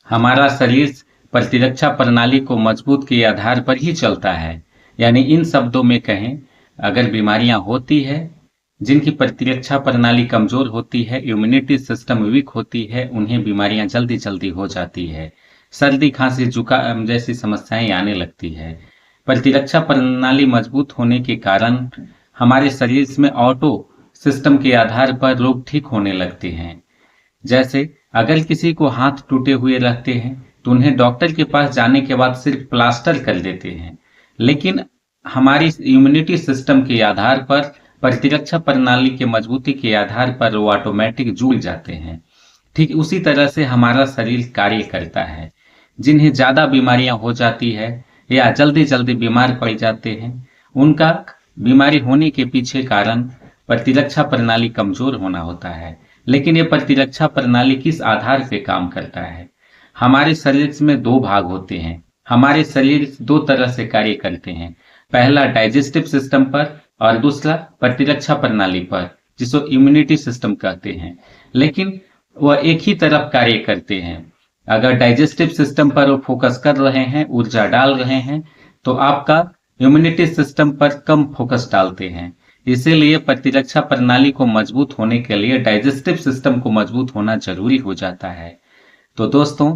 हमारा शरीर प्रतिरक्षा प्रणाली को मजबूत के आधार पर ही चलता है। यानी इन शब्दों में कहें, अगर बीमारियां होती है, जिनकी प्रतिरक्षा प्रणाली कमजोर होती है, इम्यूनिटी सिस्टम वीक होती है, उन्हें बीमारियां जल्दी जल्दी हो जाती है। सर्दी खांसी जुकाम जैसी समस्याएं आने लगती है। प्रतिरक्षा प्रणाली मजबूत होने के कारण हमारे शरीर में ऑटो सिस्टम के आधार पर रोग ठीक होने लगते हैं। जैसे अगर किसी को हाथ टूटे हुए रहते हैं तो उन्हें डॉक्टर के पास जाने के बाद सिर्फ प्लास्टर कर देते हैं, लेकिन हमारी इम्यूनिटी सिस्टम के आधार पर, प्रतिरक्षा प्रणाली के मजबूती के आधार पर वो ऑटोमेटिक जुड़ जाते हैं। ठीक उसी तरह से हमारा शरीर कार्य करता है। जिन्हें ज्यादा बीमारियां हो जाती है या जल्दी जल्दी बीमार पड़ जाते हैं, उनका बीमारी होने के पीछे कारण प्रतिरक्षा प्रणाली कमजोर होना होता है। लेकिन ये प्रतिरक्षा प्रणाली किस आधार पे काम करता है? हमारे शरीर में दो भाग होते हैं। हमारे शरीर दो तरह से कार्य करते हैं, पहला डाइजेस्टिव सिस्टम पर और दूसरा प्रतिरक्षा प्रणाली पर, जिसको इम्यूनिटी सिस्टम कहते हैं। लेकिन वह एक ही तरफ कार्य करते हैं। अगर डाइजेस्टिव सिस्टम पर वो फोकस कर रहे हैं, ऊर्जा डाल रहे हैं, तो आपका इम्यूनिटी सिस्टम पर कम फोकस डालते हैं। इसीलिए प्रतिरक्षा प्रणाली को मजबूत होने के लिए डाइजेस्टिव सिस्टम को मजबूत होना जरूरी हो जाता है। तो दोस्तों,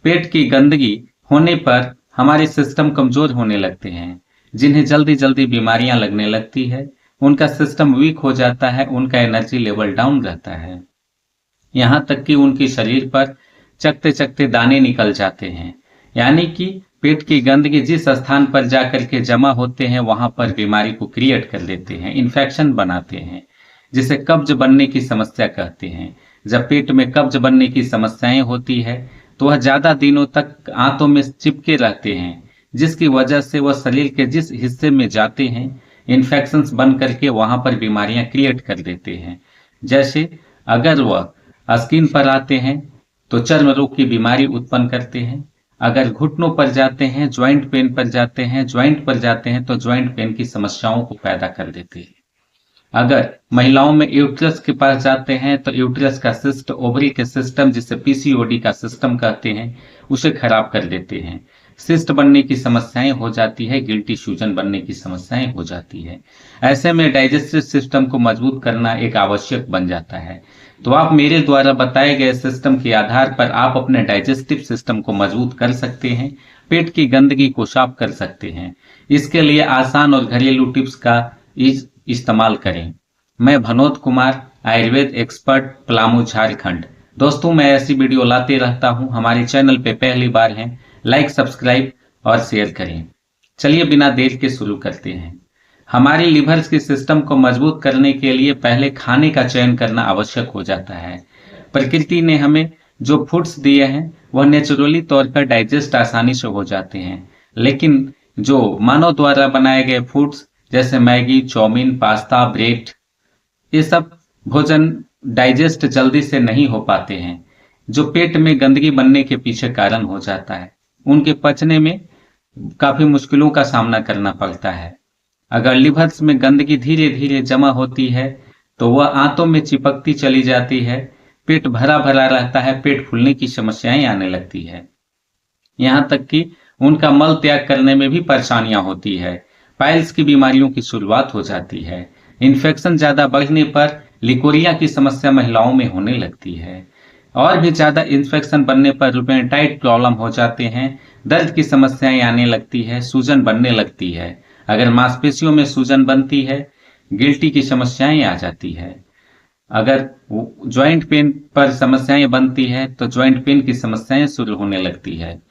पेट की गंदगी होने पर हमारे सिस्टम कमजोर होने लगते हैं। जिन्हें जल्दी जल्दी बीमारियां लगने लगती है, उनका सिस्टम वीक हो जाता है, उनका एनर्जी लेवल डाउन रहता है। यहां तक कि उनके शरीर पर चकते चकते दाने निकल जाते हैं। यानी कि पेट की गंदगी जिस स्थान पर जाकर के जमा होते हैं, वहां पर बीमारी को क्रिएट कर देते हैं, इन्फेक्शन बनाते हैं, जिसे कब्ज बनने की समस्या कहते हैं। जब पेट में कब्ज बनने की समस्याएं होती है तो वह ज्यादा दिनों तक आंतों में चिपके रहते हैं, जिसकी वजह से वह शरीर के जिस हिस्से में जाते हैं, इन्फेक्शंस बन करके वहां पर बीमारियां क्रिएट कर देते हैं। जैसे अगर वह स्किन पर आते हैं तो चर्म रोग की बीमारी उत्पन्न करते हैं। अगर घुटनों पर जाते हैं, ज्वाइंट पेन पर जाते हैं, ज्वाइंट पर जाते हैं तो ज्वाइंट पेन की समस्याओं को पैदा कर देते हैं। अगर महिलाओं में यूट्रस के पास जाते हैं तो यूट्रस का सिस्ट, ओवरी के सिस्टम, जिसे पीसीओडी का सिस्टम कहते हैं, उसे खराब कर देते हैं। सिस्ट बनने की समस्याएं हो जाती है, गिल्टी सूजन बनने की समस्याएं हो जाती है। ऐसे में डाइजेस्टिव सिस्टम को मजबूत करना एक आवश्यक बन जाता है। तो आप मेरे द्वारा बताए गए सिस्टम के आधार पर आप अपने डाइजेस्टिव सिस्टम को मजबूत कर सकते हैं, पेट की गंदगी को साफ कर सकते हैं। इसके लिए आसान और घरेलू टिप्स का इस्तेमाल करें। मैं भनोद कुमार, आयुर्वेद एक्सपर्ट, पलामू, झारखंड। दोस्तों, मैं ऐसी वीडियो लाते रहता हूं। हमारे चैनल पे पहली बार हैं, लाइक, सब्सक्राइब और शेयर करें। चलिए बिना देर के शुरू करते हैं। हमारे लिवर्स के सिस्टम को मजबूत करने के लिए पहले खाने का चयन करना आवश्यक हो जाता है। प्रकृति ने हमें जो फूड्स दिए हैं वह नेचुरली तौर पर डाइजेस्ट आसानी से हो जाते हैं, लेकिन जो मानव द्वारा बनाए गए फूड्स जैसे मैगी, चाउमीन, पास्ता, ब्रेड, ये सब भोजन डाइजेस्ट जल्दी से नहीं हो पाते हैं, जो पेट में गंदगी बनने के पीछे कारण हो जाता है। उनके पचने में काफी मुश्किलों का सामना करना पड़ता है। अगर लिवर्स में गंदगी धीरे धीरे जमा होती है तो वह आंतों में चिपकती चली जाती है, पेट भरा भरा रहता है, पेट फूलने की समस्याएं आने लगती है। यहाँ तक कि उनका मल त्याग करने में भी परेशानियां होती है। पाइल्स की बीमारियों की शुरुआत हो जाती है। इन्फेक्शन ज्यादा बढ़ने पर लिकोरिया की समस्या महिलाओं में होने लगती है। और भी ज्यादा इन्फेक्शन बनने पर रूमेटाइड प्रॉब्लम हो जाते हैं, दर्द की समस्याएं आने लगती है, सूजन बनने लगती है। अगर मांसपेशियों में सूजन बनती है, गिल्टी की समस्याएं आ जाती है। अगर ज्वाइंट पेन पर समस्याएं बनती है तो ज्वाइंट पेन की समस्याएं शुरू होने लगती है।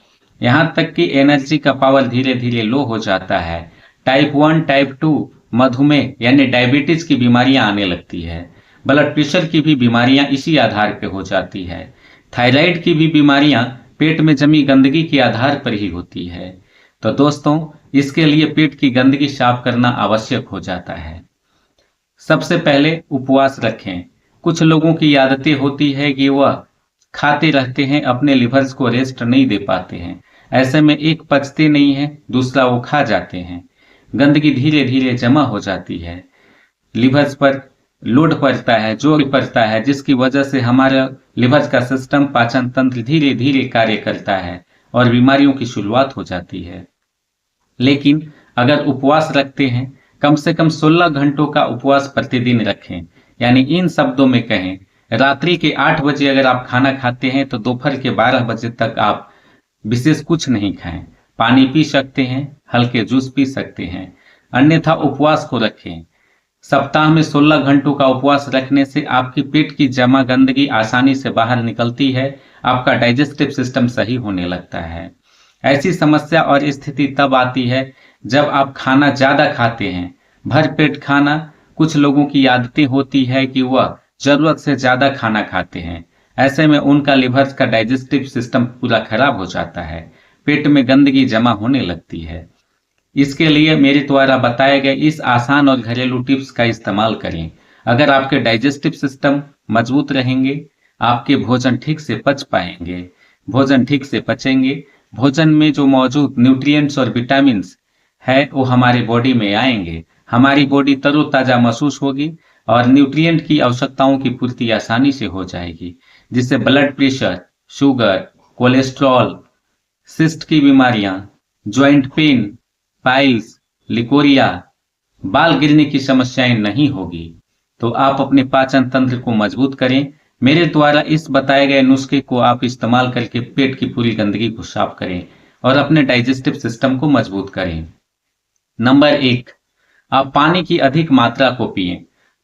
यहां तक कि एनर्जी का पावर धीरे धीरे लो हो जाता है। टाइप 1, टाइप 2 मधुमेह यानी डायबिटीज की बीमारियां आने लगती है। ब्लड प्रेशर की भी बीमारियां इसी आधार पर हो जाती है। थायराइड की भी बीमारियां पेट में जमी गंदगी के आधार पर ही होती है। तो दोस्तों, इसके लिए पेट की गंदगी साफ करना आवश्यक हो जाता है। सबसे पहले उपवास रखें। कुछ लोगों की आदतें होती है कि वह खाते रहते हैं, अपने लिवर्स को रेस्ट नहीं दे पाते हैं। ऐसे में एक पचते नहीं है, दूसरा वो खा जाते हैं। गंदगी धीरे धीरे जमा हो जाती है, लिवर्स पर लोड पड़ता है, जोर पड़ता है, जिसकी वजह से हमारा लिवर का सिस्टम, पाचन तंत्र धीरे धीरे कार्य करता है और बीमारियों की शुरुआत हो जाती है। लेकिन अगर उपवास रखते हैं, कम से कम 16 घंटों का उपवास प्रतिदिन रखें, यानी इन शब्दों में कहें, रात्रि के 8 बजे अगर आप खाना खाते हैं तो दोपहर के 12 बजे तक आप विशेष कुछ नहीं खाएं। पानी पी सकते हैं, हल्के जूस पी सकते हैं, अन्यथा उपवास को रखें। सप्ताह में 16 घंटों का उपवास रखने से आपकी पेट की जमा गंदगी आसानी से बाहर निकलती है, आपका डाइजेस्टिव सिस्टम सही होने लगता है। ऐसी समस्या और स्थिति तब आती है जब आप खाना ज्यादा खाते हैं। भर पेट खाना, कुछ लोगों की आदतें होती है कि वह जरूरत से ज्यादा खाना खाते हैं। ऐसे में उनका लिवर का डाइजेस्टिव सिस्टम पूरा खराब हो जाता है, पेट में गंदगी जमा होने लगती है। इसके लिए मेरे द्वारा बताए गए इस आसान और घरेलू टिप्स का इस्तेमाल करें। अगर आपके डाइजेस्टिव सिस्टम मजबूत रहेंगे, आपके भोजन ठीक से पच पाएंगे, भोजन ठीक से पचेंगे, भोजन में जो मौजूद न्यूट्रिएंट्स और विटामिन है वो हमारी बॉडी में आएंगे, हमारी बॉडी तरोताजा महसूस होगी और न्यूट्रिएंट की आवश्यकताओं की पूर्ति आसानी से हो जाएगी, जिससे blood pressure, sugar, cholesterol, cyst की बीमारियां, ज्वाइंट पेन, पाइल्स, लिकोरिया, बाल गिरने की समस्याएं नहीं होगी। तो आप अपने पाचन तंत्र को मजबूत करें। मेरे द्वारा इस बताए गए नुस्खे को आप इस्तेमाल करके पेट की पूरी गंदगी को साफ करें और अपने डाइजेस्टिव सिस्टम को मजबूत करें। नंबर 1, आप पानी की अधिक मात्रा को पिएं।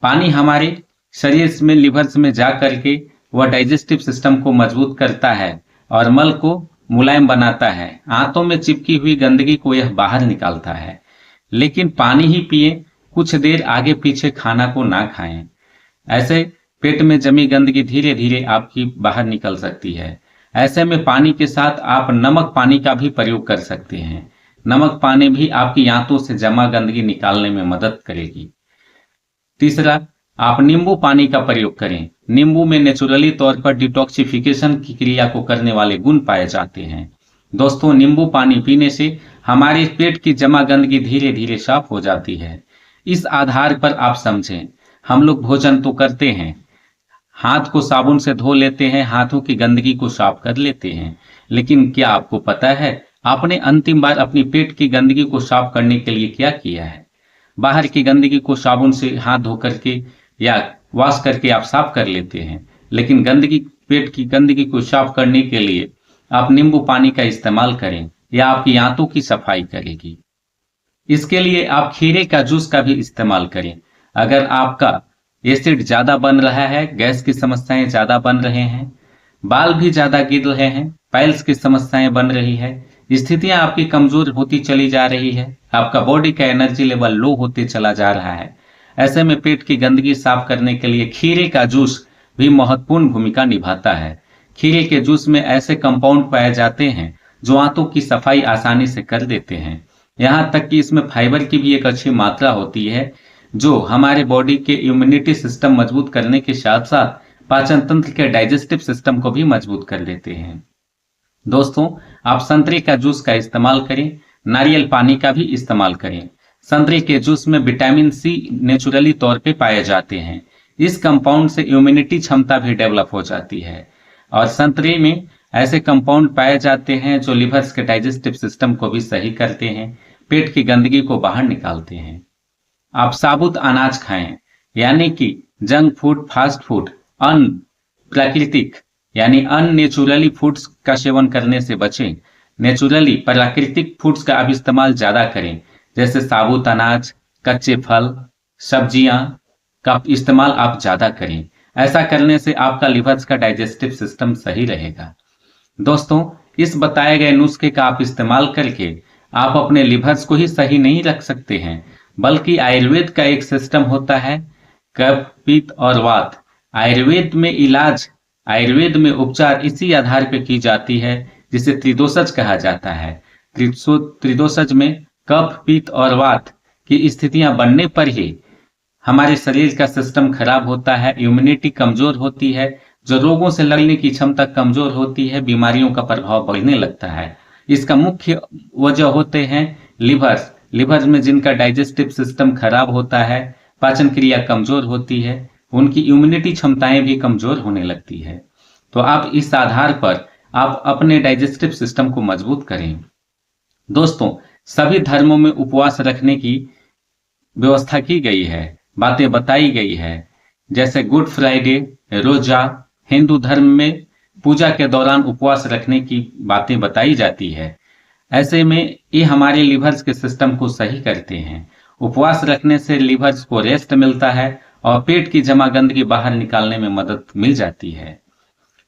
पानी हमारे शरीर में, लिवर में जा करके वह डाइजेस्टिव सिस्टम को मजबूत करता है और मल को मुलायम बनाता है। आंतों में चिपकी हुई गंदगी को यह बाहर निकालता है। लेकिन पानी ही पिए, कुछ देर आगे पीछे खाना को ना खाएं। ऐसे पेट में जमी गंदगी धीरे धीरे आपकी बाहर निकल सकती है। ऐसे में पानी के साथ आप नमक पानी का भी प्रयोग कर सकते हैं। नमक पानी भी आपकी आंतों से जमा गंदगी निकालने में मदद करेगी। तीसरा, आप नींबू पानी का प्रयोग करें। नींबू में नेचुरली तौर पर डिटॉक्सिफिकेशन की क्रिया को करने वाले गुण पाए जाते हैं। दोस्तों, नींबू पानी पीने से हमारे पेट की जमा गंदगी धीरे धीरे साफ हो जाती है। इस आधार पर आप समझें, हम लोग भोजन तो करते हैं, हाथ को साबुन से धो लेते हैं, हाथों की गंदगी को साफ कर लेते हैं, लेकिन क्या आपको पता है आपने अंतिम बार अपनी पेट की गंदगी को साफ करने के लिए क्या किया है? बाहर की गंदगी को साबुन से हाथ धो करके या वॉश करके आप साफ कर लेते हैं, लेकिन पेट की गंदगी को साफ करने के लिए आप नींबू पानी का इस्तेमाल करें, या आपकी आंतों की सफाई करेगी। इसके लिए आप खीरे का जूस का भी इस्तेमाल करें। अगर आपका एसिड ज्यादा बन रहा है, गैस की समस्याएं ज्यादा बन रहे हैं, बाल भी ज्यादा गिर रहे हैं, पाइल्स की समस्याएं बन रही है, स्थितियां आपकी कमजोर होती चली जा रही है, आपका बॉडी का एनर्जी लेवल लो होते चला जा रहा है, ऐसे में पेट की गंदगी साफ करने के लिए खीरे का जूस भी महत्वपूर्ण भूमिका निभाता है। खीरे के जूस में ऐसे कंपाउंड पाए जाते हैं जो आंतों की सफाई आसानी से कर देते हैं। यहाँ तक कि इसमें फाइबर की भी एक अच्छी मात्रा होती है, जो हमारे बॉडी के इम्यूनिटी सिस्टम मजबूत करने के साथ साथ पाचन तंत्र के डाइजेस्टिव सिस्टम को भी मजबूत कर देते हैं। दोस्तों, आप संतरे का जूस का इस्तेमाल करें, नारियल पानी का भी इस्तेमाल करें। संतरे के जूस में विटामिन सी नेचुरली तौर पे पाए जाते हैं। इस कंपाउंड से इम्यूनिटी क्षमता भी डेवलप हो जाती है और संतरे में ऐसे कंपाउंड पाए जाते हैं जो लिवर के डाइजेस्टिव सिस्टम को भी सही करते हैं, पेट की गंदगी को बाहर निकालते हैं। आप साबुत अनाज खाएं, यानी कि जंक फूड, फास्ट फूड, प्राकृतिक यानी अननेचुरली फूड्स का सेवन करने से बचें। नेचुरली प्राकृतिक फूड्स का आप इस्तेमाल ज्यादा करें, जैसे साबुत अनाज, कच्चे फल, सब्जियां का इस्तेमाल आप ज्यादा करें। ऐसा करने से आपका लिवर का डाइजेस्टिव सिस्टम सही रहेगा। दोस्तों, इस बताए गए नुस्खे का आप इस्तेमाल करके आप अपने लिवर्स को ही सही नहीं रख सकते हैं, बल्कि आयुर्वेद का एक सिस्टम होता है, कफ, पित्त और वात। आयुर्वेद में उपचार इसी आधार पर की जाती है, जिसे त्रिदोषज कहा जाता है। त्रिदोषज में कफ, पित्त और वात की स्थितियां बनने पर ही हमारे शरीर का सिस्टम खराब होता है, इम्यूनिटी कमजोर होती है, जो रोगों से लड़ने की क्षमता कमजोर होती है, बीमारियों का प्रभाव बढ़ने लगता है। इसका मुख्य वजह होते हैं लिवर में जिनका डाइजेस्टिव सिस्टम खराब होता है, पाचन क्रिया कमजोर होती है, उनकी इम्यूनिटी क्षमताएं भी कमजोर होने लगती है। तो आप इस आधार पर आप अपने डाइजेस्टिव सिस्टम को मजबूत करें। दोस्तों, सभी धर्मों में उपवास रखने की व्यवस्था की गई है, बातें बताई गई है। जैसे गुड फ्राइडे, रोजा, हिंदू धर्म में पूजा के दौरान उपवास रखने की बातें बताई जाती है। ऐसे में ये हमारे लिवर्स के सिस्टम को सही करते हैं। उपवास रखने से लिवर्स को रेस्ट मिलता है और पेट की जमा गंदगी बाहर निकालने में मदद मिल जाती है।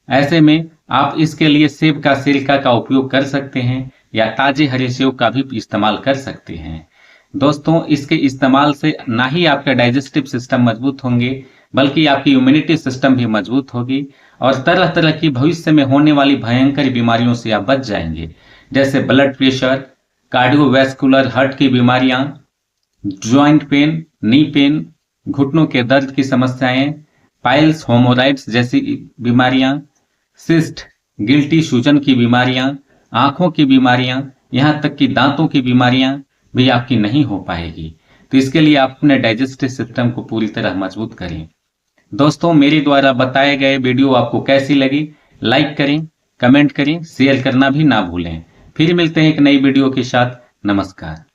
ऐसे में आप इसके लिए सेब का सिरका का उपयोग कर सकते हैं या ताजे हरे सेब का भी इस्तेमाल कर सकते हैं। दोस्तों, इसके इस्तेमाल से ना ही आपका डाइजेस्टिव सिस्टम मजबूत होंगे, बल्कि आपकी इम्यूनिटी सिस्टम भी मजबूत होगी और तरह तरह की भविष्य में होने वाली भयंकर बीमारियों से आप बच जाएंगे, जैसे ब्लड प्रेशर, कार्डियोवैस्कुलर हार्ट की बीमारियां, ज्वाइंट पेन, नी पेन, घुटनों के दर्द की समस्याएं, पाइल्स, होमोराइड्स जैसी बीमारियां, सिस्ट, गिल्टी सूजन की बीमारियां, आंखों की बीमारियां, यहां तक कि दांतों की बीमारियां भी आपकी नहीं हो पाएगी। तो इसके लिए आप अपने डाइजेस्टिव सिस्टम को पूरी तरह मजबूत करें। दोस्तों, मेरे द्वारा बताए गए वीडियो आपको कैसी लगी, लाइक करें, कमेंट करें, शेयर करना भी ना भूलें। फिर मिलते हैं एक नई वीडियो के साथ। नमस्कार।